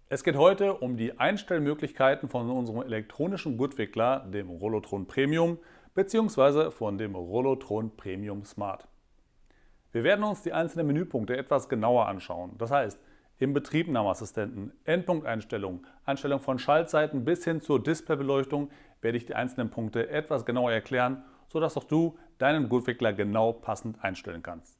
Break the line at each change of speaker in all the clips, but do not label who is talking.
Es geht heute um die Einstellmöglichkeiten von unserem elektronischen Gurtwickler, dem Rollotron Premium bzw. von dem Rollotron Premium Smart. Wir werden uns die einzelnen Menüpunkte etwas genauer anschauen. Das heißt, im Betriebnahmeassistenten, Endpunkteinstellungen, Einstellung von Schaltzeiten bis hin zur Displaybeleuchtung werde ich die einzelnen Punkte etwas genauer erklären, sodass auch du deinen Gurtwickler genau passend einstellen kannst.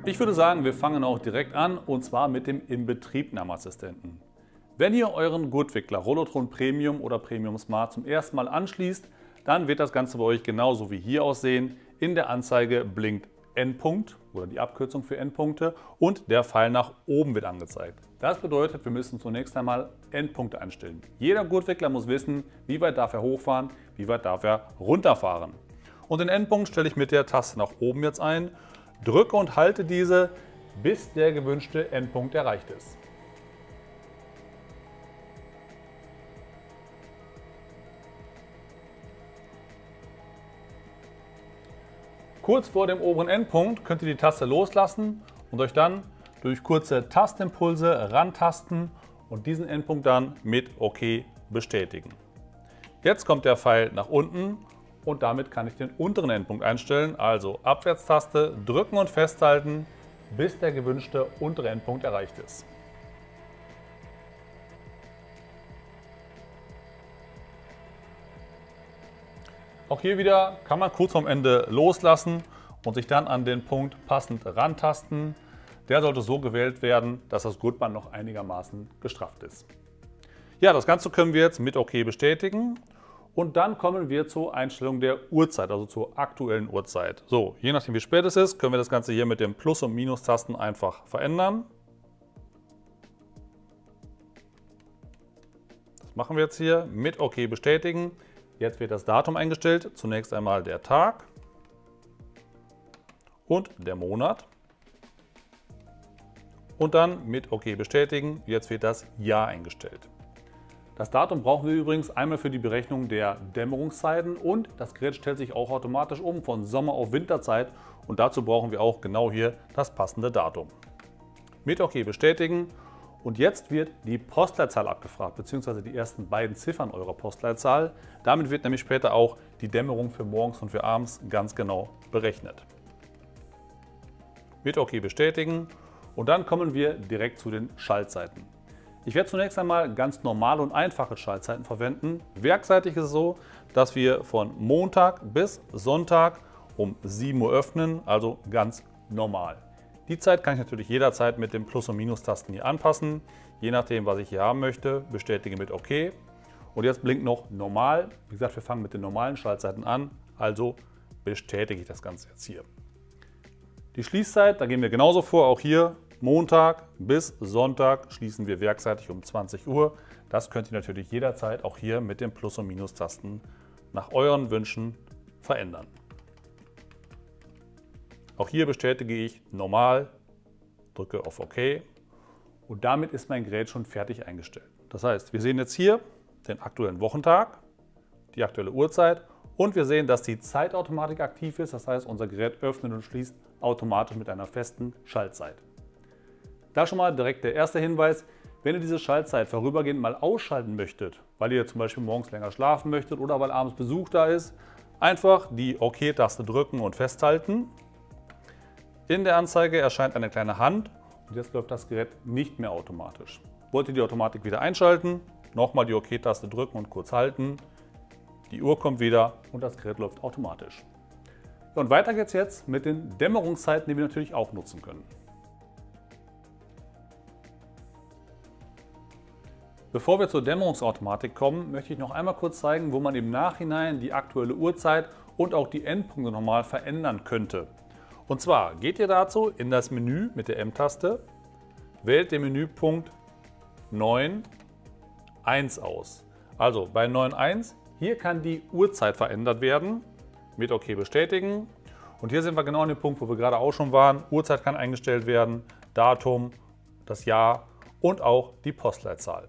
Ich würde sagen, wir fangen auch direkt an und zwar mit dem Inbetriebnahmeassistenten. Wenn ihr euren Gurtwickler Rollotron Premium oder Premium Smart zum ersten Mal anschließt, dann wird das Ganze bei euch genauso wie hier aussehen. In der Anzeige blinkt Endpunkt oder die Abkürzung für Endpunkte und der Pfeil nach oben wird angezeigt. Das bedeutet, wir müssen zunächst einmal Endpunkte einstellen. Jeder Gurtwickler muss wissen, wie weit darf er hochfahren, wie weit darf er runterfahren. Und den Endpunkt stelle ich mit der Taste nach oben jetzt ein. Drücke und halte diese, bis der gewünschte Endpunkt erreicht ist. Kurz vor dem oberen Endpunkt könnt ihr die Taste loslassen und euch dann durch kurze Tastimpulse rantasten und diesen Endpunkt dann mit OK bestätigen. Jetzt kommt der Pfeil nach unten. Und damit kann ich den unteren Endpunkt einstellen, also Abwärtstaste, drücken und festhalten, bis der gewünschte untere Endpunkt erreicht ist. Auch hier wieder kann man kurz vorm Ende loslassen und sich dann an den Punkt passend rantasten. Der sollte so gewählt werden, dass das Gurtband noch einigermaßen gestrafft ist. Ja, das Ganze können wir jetzt mit OK bestätigen. Und dann kommen wir zur Einstellung der Uhrzeit, also zur aktuellen Uhrzeit. So, je nachdem wie spät es ist, können wir das Ganze hier mit den Plus- und Minustasten einfach verändern. Das machen wir jetzt hier mit OK bestätigen. Jetzt wird das Datum eingestellt. Zunächst einmal der Tag und der Monat. Und dann mit OK bestätigen. Jetzt wird das Jahr eingestellt. Das Datum brauchen wir übrigens einmal für die Berechnung der Dämmerungszeiten und das Gerät stellt sich auch automatisch um von Sommer- auf Winterzeit und dazu brauchen wir auch genau hier das passende Datum. Mit OK bestätigen und jetzt wird die Postleitzahl abgefragt bzw. die ersten beiden Ziffern eurer Postleitzahl. Damit wird nämlich später auch die Dämmerung für morgens und für abends ganz genau berechnet. Mit OK bestätigen und dann kommen wir direkt zu den Schaltzeiten. Ich werde zunächst einmal ganz normale und einfache Schaltzeiten verwenden. Werkseitig ist es so, dass wir von Montag bis Sonntag um 7 Uhr öffnen, also ganz normal. Die Zeit kann ich natürlich jederzeit mit den Plus- und Minustasten hier anpassen, je nachdem, was ich hier haben möchte. Bestätige mit OK. Und jetzt blinkt noch normal. Wie gesagt, wir fangen mit den normalen Schaltzeiten an, also bestätige ich das Ganze jetzt hier. Die Schließzeit, da gehen wir genauso vor, auch hier. Montag bis Sonntag schließen wir werkseitig um 20 Uhr. Das könnt ihr natürlich jederzeit auch hier mit den Plus- und Minustasten nach euren Wünschen verändern. Auch hier bestätige ich normal, drücke auf OK und damit ist mein Gerät schon fertig eingestellt. Das heißt, wir sehen jetzt hier den aktuellen Wochentag, die aktuelle Uhrzeit und wir sehen, dass die Zeitautomatik aktiv ist. Das heißt, unser Gerät öffnet und schließt automatisch mit einer festen Schaltzeit. Da schon mal direkt der erste Hinweis, wenn ihr diese Schaltzeit vorübergehend mal ausschalten möchtet, weil ihr zum Beispiel morgens länger schlafen möchtet oder weil abends Besuch da ist, einfach die OK-Taste drücken und festhalten. In der Anzeige erscheint eine kleine Hand und jetzt läuft das Gerät nicht mehr automatisch. Wollt ihr die Automatik wieder einschalten, nochmal die OK-Taste drücken und kurz halten. Die Uhr kommt wieder und das Gerät läuft automatisch. Und weiter geht's jetzt mit den Dämmerungszeiten, die wir natürlich auch nutzen können. Bevor wir zur Dämmerungsautomatik kommen, möchte ich noch einmal kurz zeigen, wo man im Nachhinein die aktuelle Uhrzeit und auch die Endpunkte nochmal verändern könnte. Und zwar geht ihr dazu in das Menü mit der M-Taste, wählt den Menüpunkt 9.1 aus. Also bei 9.1, hier kann die Uhrzeit verändert werden, mit OK bestätigen. Und hier sind wir genau an dem Punkt, wo wir gerade auch schon waren. Uhrzeit kann eingestellt werden, Datum, das Jahr und auch die Postleitzahl.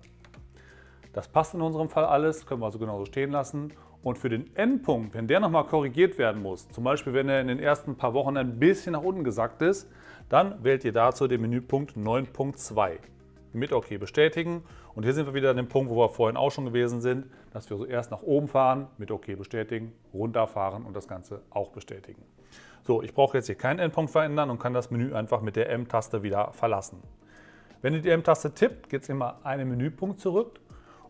Das passt in unserem Fall alles, können wir also genauso stehen lassen. Und für den Endpunkt, wenn der nochmal korrigiert werden muss, zum Beispiel wenn er in den ersten paar Wochen ein bisschen nach unten gesackt ist, dann wählt ihr dazu den Menüpunkt 9.2. Mit OK bestätigen. Und hier sind wir wieder an dem Punkt, wo wir vorhin auch schon gewesen sind, dass wir so erst nach oben fahren, mit OK bestätigen, runterfahren und das Ganze auch bestätigen. So, ich brauche jetzt hier keinen Endpunkt verändern und kann das Menü einfach mit der M-Taste wieder verlassen. Wenn ihr die M-Taste tippt, geht es immer einen Menüpunkt zurück.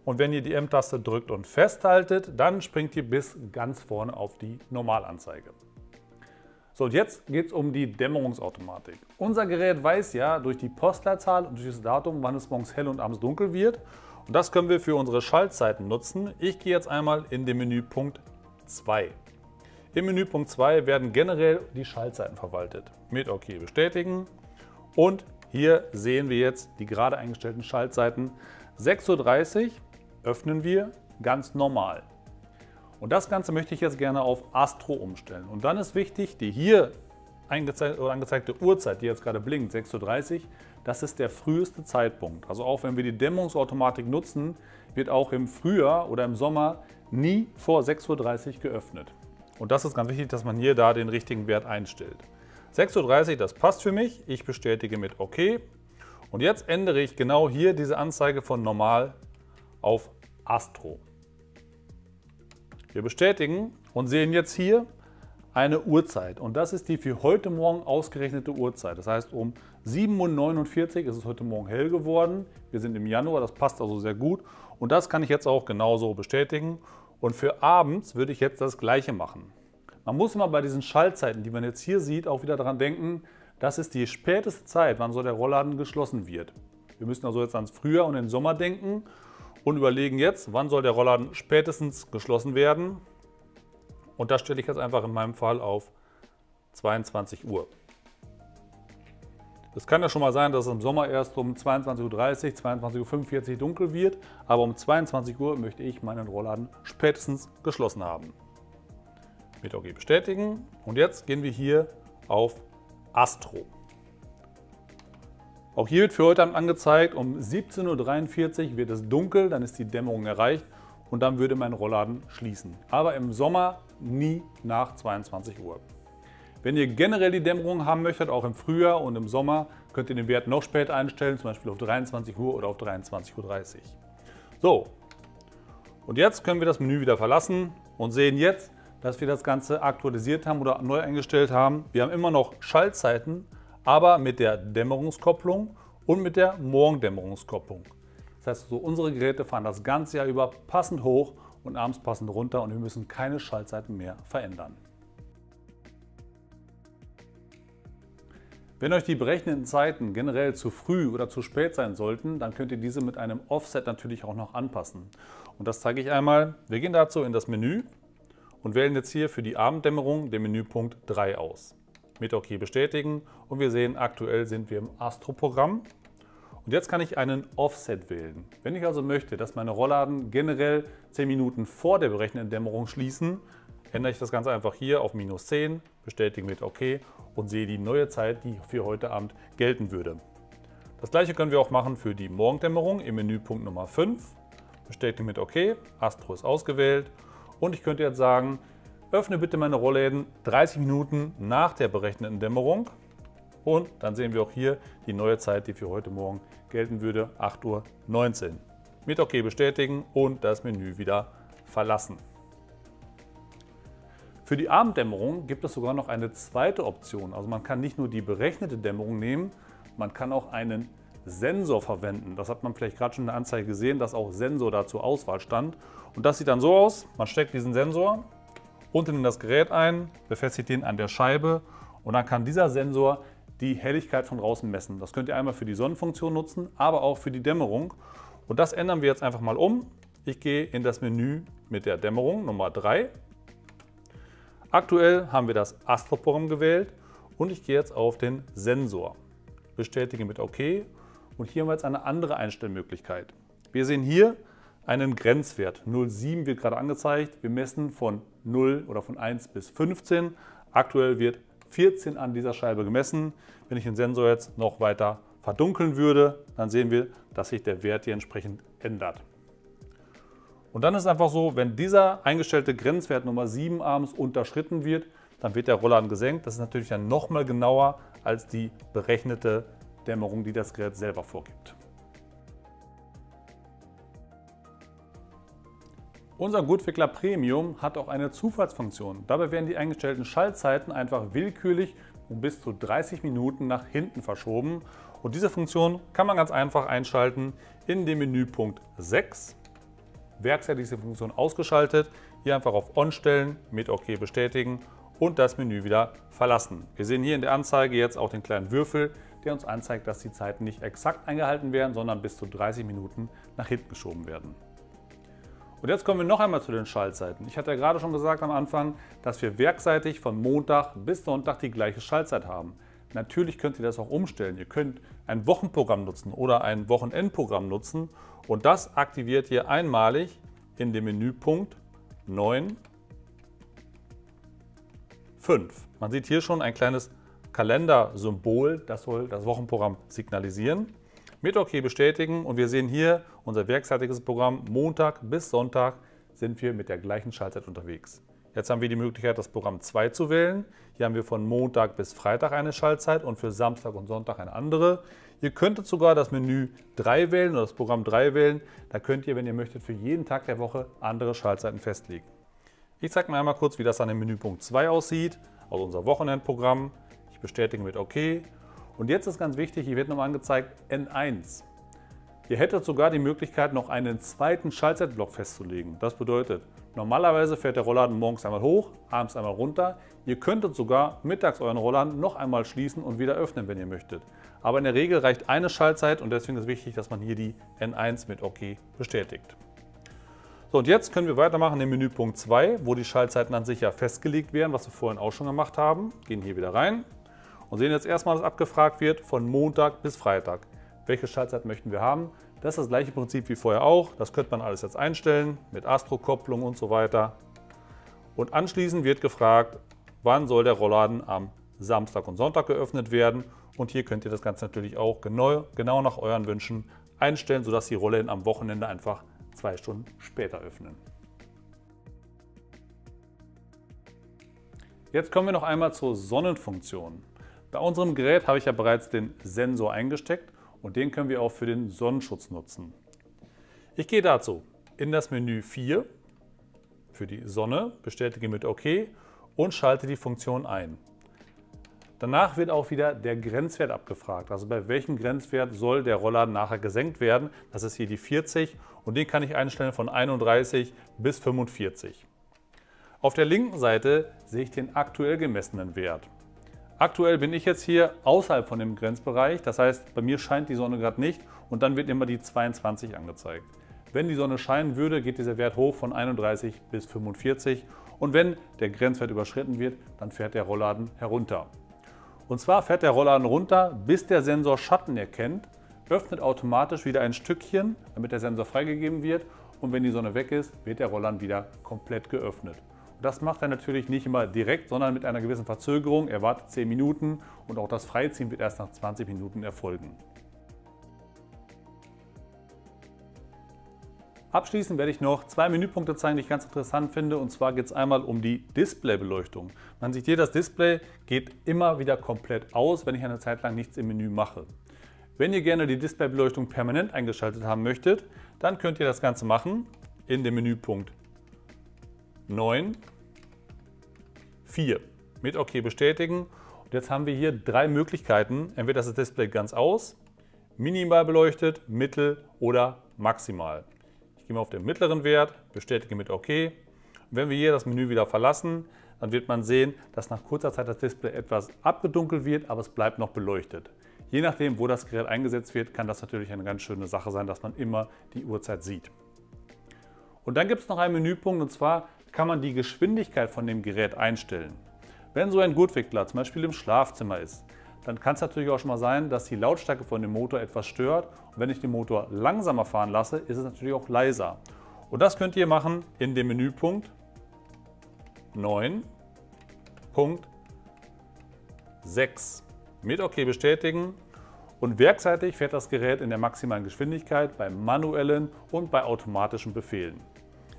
Und wenn ihr die M-Taste drückt und festhaltet, dann springt ihr bis ganz vorne auf die Normalanzeige. So, und jetzt geht es um die Dämmerungsautomatik. Unser Gerät weiß ja durch die Postleitzahl und durch das Datum, wann es morgens hell und abends dunkel wird. Und das können wir für unsere Schaltzeiten nutzen. Ich gehe jetzt einmal in den Menüpunkt 2. Im Menüpunkt 2 werden generell die Schaltzeiten verwaltet. Mit OK bestätigen. Und hier sehen wir jetzt die gerade eingestellten Schaltzeiten. 6:30 Uhr öffnen wir ganz normal. Und das Ganze möchte ich jetzt gerne auf Astro umstellen. Und dann ist wichtig, die hier angezeigte Uhrzeit, die jetzt gerade blinkt, 6:30 Uhr, das ist der früheste Zeitpunkt. Also auch wenn wir die Dämmerungsautomatik nutzen, wird auch im Frühjahr oder im Sommer nie vor 6:30 Uhr geöffnet. Und das ist ganz wichtig, dass man hier da den richtigen Wert einstellt. 6:30 Uhr, das passt für mich. Ich bestätige mit OK. Und jetzt ändere ich genau hier diese Anzeige von normal auf Astro. Wir bestätigen und sehen jetzt hier eine Uhrzeit. Und das ist die für heute Morgen ausgerechnete Uhrzeit. Das heißt, um 7:49 Uhr ist es heute Morgen hell geworden. Wir sind im Januar, das passt also sehr gut. Und das kann ich jetzt auch genauso bestätigen. Und für abends würde ich jetzt das Gleiche machen. Man muss immer bei diesen Schaltzeiten, die man jetzt hier sieht, auch wieder daran denken, das ist die späteste Zeit, wann so der Rollladen geschlossen wird. Wir müssen also jetzt ans Frühjahr und den Sommer denken und überlegen jetzt, wann soll der Rollladen spätestens geschlossen werden. Und das stelle ich jetzt einfach in meinem Fall auf 22 Uhr. Es kann ja schon mal sein, dass es im Sommer erst um 22:30 Uhr, 22:45 Uhr dunkel wird, aber um 22 Uhr möchte ich meinen Rollladen spätestens geschlossen haben. Mit OK bestätigen und jetzt gehen wir hier auf Astro. Auch hier wird für heute Abend angezeigt, um 17:43 Uhr wird es dunkel, dann ist die Dämmerung erreicht und dann würde mein Rollladen schließen. Aber im Sommer nie nach 22 Uhr. Wenn ihr generell die Dämmerung haben möchtet, auch im Frühjahr und im Sommer, könnt ihr den Wert noch später einstellen, zum Beispiel auf 23 Uhr oder auf 23:30 Uhr. So, und jetzt können wir das Menü wieder verlassen und sehen jetzt, dass wir das Ganze aktualisiert haben oder neu eingestellt haben. Wir haben immer noch Schaltzeiten, aber mit der Dämmerungskopplung und mit der Morgendämmerungskopplung. Das heißt, so unsere Geräte fahren das ganze Jahr über passend hoch und abends passend runter und wir müssen keine Schaltzeiten mehr verändern. Wenn euch die berechneten Zeiten generell zu früh oder zu spät sein sollten, dann könnt ihr diese mit einem Offset natürlich auch noch anpassen. Und das zeige ich einmal. Wir gehen dazu in das Menü und wählen jetzt hier für die Abenddämmerung den Menüpunkt 3 aus. Mit OK bestätigen und wir sehen, aktuell sind wir im Astro-Programm. Und jetzt kann ich einen Offset wählen. Wenn ich also möchte, dass meine Rollladen generell 10 Minuten vor der berechneten Dämmerung schließen, ändere ich das Ganze einfach hier auf -10, bestätige mit OK und sehe die neue Zeit, die für heute Abend gelten würde. Das gleiche können wir auch machen für die Morgendämmerung im Menüpunkt Nummer 5. Bestätige mit OK, Astro ist ausgewählt und ich könnte jetzt sagen, öffne bitte meine Rollläden 30 Minuten nach der berechneten Dämmerung und dann sehen wir auch hier die neue Zeit, die für heute Morgen gelten würde, 8:19 Uhr. Mit OK bestätigen und das Menü wieder verlassen. Für die Abenddämmerung gibt es sogar noch eine zweite Option. Also man kann nicht nur die berechnete Dämmerung nehmen, man kann auch einen Sensor verwenden. Das hat man vielleicht gerade schon in der Anzeige gesehen, dass auch Sensor da zur Auswahl stand. Und das sieht dann so aus, man steckt diesen Sensor unten in das Gerät ein, befestigt ihn an der Scheibe und dann kann dieser Sensor die Helligkeit von draußen messen. Das könnt ihr einmal für die Sonnenfunktion nutzen, aber auch für die Dämmerung. Und das ändern wir jetzt einfach mal um. Ich gehe in das Menü mit der Dämmerung Nummer 3. Aktuell haben wir das Astro-Programm gewählt und ich gehe jetzt auf den Sensor. Bestätige mit OK und hier haben wir jetzt eine andere Einstellmöglichkeit. Wir sehen hier einen Grenzwert. 0,7 wird gerade angezeigt. Wir messen von 0 oder von 1 bis 15. Aktuell wird 14 an dieser Scheibe gemessen. Wenn ich den Sensor jetzt noch weiter verdunkeln würde, dann sehen wir, dass sich der Wert hier entsprechend ändert. Und dann ist es einfach so, wenn dieser eingestellte Grenzwert Nummer 7 abends unterschritten wird, dann wird der Rollladen gesenkt. Das ist natürlich dann nochmal genauer als die berechnete Dämmerung, die das Gerät selber vorgibt. Unser Gurtwickler Premium hat auch eine Zufallsfunktion. Dabei werden die eingestellten Schaltzeiten einfach willkürlich um bis zu 30 Minuten nach hinten verschoben. Und diese Funktion kann man ganz einfach einschalten in dem Menüpunkt 6. Werkzeitig ist die Funktion ausgeschaltet. Hier einfach auf On stellen, mit OK bestätigen und das Menü wieder verlassen. Wir sehen hier in der Anzeige jetzt auch den kleinen Würfel, der uns anzeigt, dass die Zeiten nicht exakt eingehalten werden, sondern bis zu 30 Minuten nach hinten geschoben werden. Und jetzt kommen wir noch einmal zu den Schaltzeiten. Ich hatte ja gerade schon gesagt am Anfang, dass wir werkseitig von Montag bis Sonntag die gleiche Schaltzeit haben. Natürlich könnt ihr das auch umstellen. Ihr könnt ein Wochenprogramm nutzen oder ein Wochenendprogramm nutzen und das aktiviert ihr einmalig in dem Menüpunkt 9.5. Man sieht hier schon ein kleines Kalendersymbol, das soll das Wochenprogramm signalisieren. Mit OK bestätigen und wir sehen hier unser werkseitiges Programm. Montag bis Sonntag sind wir mit der gleichen Schaltzeit unterwegs. Jetzt haben wir die Möglichkeit, das Programm 2 zu wählen. Hier haben wir von Montag bis Freitag eine Schaltzeit und für Samstag und Sonntag eine andere. Ihr könntet sogar das Menü 3 wählen oder das Programm 3 wählen. Da könnt ihr, wenn ihr möchtet, für jeden Tag der Woche andere Schaltzeiten festlegen. Ich zeige mir einmal kurz, wie das an dem Menüpunkt 2 aussieht, also unser Wochenendprogramm. Ich bestätige mit OK. Und jetzt ist ganz wichtig, hier wird nochmal angezeigt N1. Ihr hättet sogar die Möglichkeit, noch einen zweiten Schaltzeitblock festzulegen. Das bedeutet, normalerweise fährt der Rollladen morgens einmal hoch, abends einmal runter. Ihr könntet sogar mittags euren Rollladen noch einmal schließen und wieder öffnen, wenn ihr möchtet. Aber in der Regel reicht eine Schaltzeit und deswegen ist es wichtig, dass man hier die N1 mit OK bestätigt. So, und jetzt können wir weitermachen im Menüpunkt 2, wo die Schaltzeiten an sich ja festgelegt werden, was wir vorhin auch schon gemacht haben. Gehen hier wieder rein und sehen jetzt erstmal, dass abgefragt wird von Montag bis Freitag. Welche Schaltzeit möchten wir haben? Das ist das gleiche Prinzip wie vorher auch. Das könnte man alles jetzt einstellen mit Astro-Kopplung und so weiter. Und anschließend wird gefragt, wann soll der Rollladen am Samstag und Sonntag geöffnet werden. Und hier könnt ihr das Ganze natürlich auch genau nach euren Wünschen einstellen, sodass die Rollläden am Wochenende einfach 2 Stunden später öffnen. Jetzt kommen wir noch einmal zur Sonnenfunktion. Bei unserem Gerät habe ich ja bereits den Sensor eingesteckt und den können wir auch für den Sonnenschutz nutzen. Ich gehe dazu in das Menü 4 für die Sonne, bestätige mit OK und schalte die Funktion ein. Danach wird auch wieder der Grenzwert abgefragt, also bei welchem Grenzwert soll der Rollladen nachher gesenkt werden. Das ist hier die 40 und den kann ich einstellen von 31 bis 45. Auf der linken Seite sehe ich den aktuell gemessenen Wert. Aktuell bin ich jetzt hier außerhalb von dem Grenzbereich, das heißt, bei mir scheint die Sonne gerade nicht und dann wird immer die 22 angezeigt. Wenn die Sonne scheinen würde, geht dieser Wert hoch von 31 bis 45 und wenn der Grenzwert überschritten wird, dann fährt der Rollladen herunter. Und zwar fährt der Rollladen runter, bis der Sensor Schatten erkennt, öffnet automatisch wieder ein Stückchen, damit der Sensor freigegeben wird und wenn die Sonne weg ist, wird der Rollladen wieder komplett geöffnet. Und das macht er natürlich nicht immer direkt, sondern mit einer gewissen Verzögerung. Er wartet 10 Minuten und auch das Freiziehen wird erst nach 20 Minuten erfolgen. Abschließend werde ich noch 2 Menüpunkte zeigen, die ich ganz interessant finde. Und zwar geht es einmal um die Displaybeleuchtung. Man sieht hier, das Display geht immer wieder komplett aus, wenn ich eine Zeit lang nichts im Menü mache. Wenn ihr gerne die Displaybeleuchtung permanent eingeschaltet haben möchtet, dann könnt ihr das Ganze machen in dem Menüpunkt 9.4 mit OK bestätigen. Und jetzt haben wir hier 3 Möglichkeiten. Entweder ist das Display ganz aus, minimal beleuchtet, mittel oder maximal. Ich gehe mal auf den mittleren Wert, bestätige mit OK. Und wenn wir hier das Menü wieder verlassen, dann wird man sehen, dass nach kurzer Zeit das Display etwas abgedunkelt wird, aber es bleibt noch beleuchtet. Je nachdem, wo das Gerät eingesetzt wird, kann das natürlich eine ganz schöne Sache sein, dass man immer die Uhrzeit sieht. Und dann gibt es noch einen Menüpunkt, und zwar kann man die Geschwindigkeit von dem Gerät einstellen. Wenn so ein Gurtwickler zum Beispiel im Schlafzimmer ist, dann kann es natürlich auch schon mal sein, dass die Lautstärke von dem Motor etwas stört. Und wenn ich den Motor langsamer fahren lasse, ist es natürlich auch leiser. Und das könnt ihr machen in dem Menüpunkt 9.6 mit OK bestätigen. Und werkseitig fährt das Gerät in der maximalen Geschwindigkeit bei manuellen und bei automatischen Befehlen.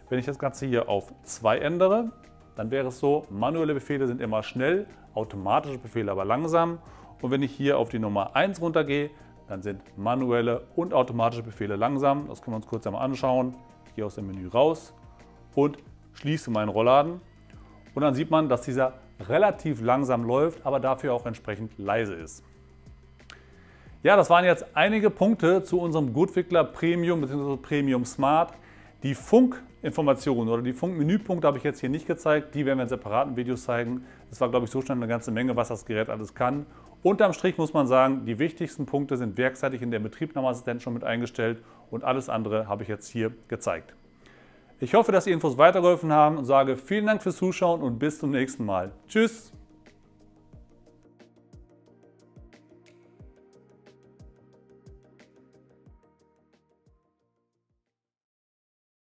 Wenn ich das Ganze hier auf 2 ändere, dann wäre es so, manuelle Befehle sind immer schnell, automatische Befehle aber langsam. Und wenn ich hier auf die Nummer 1 runtergehe, dann sind manuelle und automatische Befehle langsam. Das können wir uns kurz einmal anschauen. Ich gehe aus dem Menü raus und schließe meinen Rollladen. Und dann sieht man, dass dieser relativ langsam läuft, aber dafür auch entsprechend leise ist. Ja, das waren jetzt einige Punkte zu unserem Goodwickler Premium bzw. Premium Smart. Die Funkinformationen oder die Funkmenüpunkte habe ich jetzt hier nicht gezeigt. Die werden wir in separaten Videos zeigen. Das war, glaube ich, so schnell eine ganze Menge, was das Gerät alles kann. Unterm Strich muss man sagen, die wichtigsten Punkte sind werkseitig in der Betriebnahmeassistent schon mit eingestellt und alles andere habe ich jetzt hier gezeigt. Ich hoffe, dass die Infos weitergeholfen haben und sage vielen Dank fürs Zuschauen und bis zum nächsten Mal. Tschüss!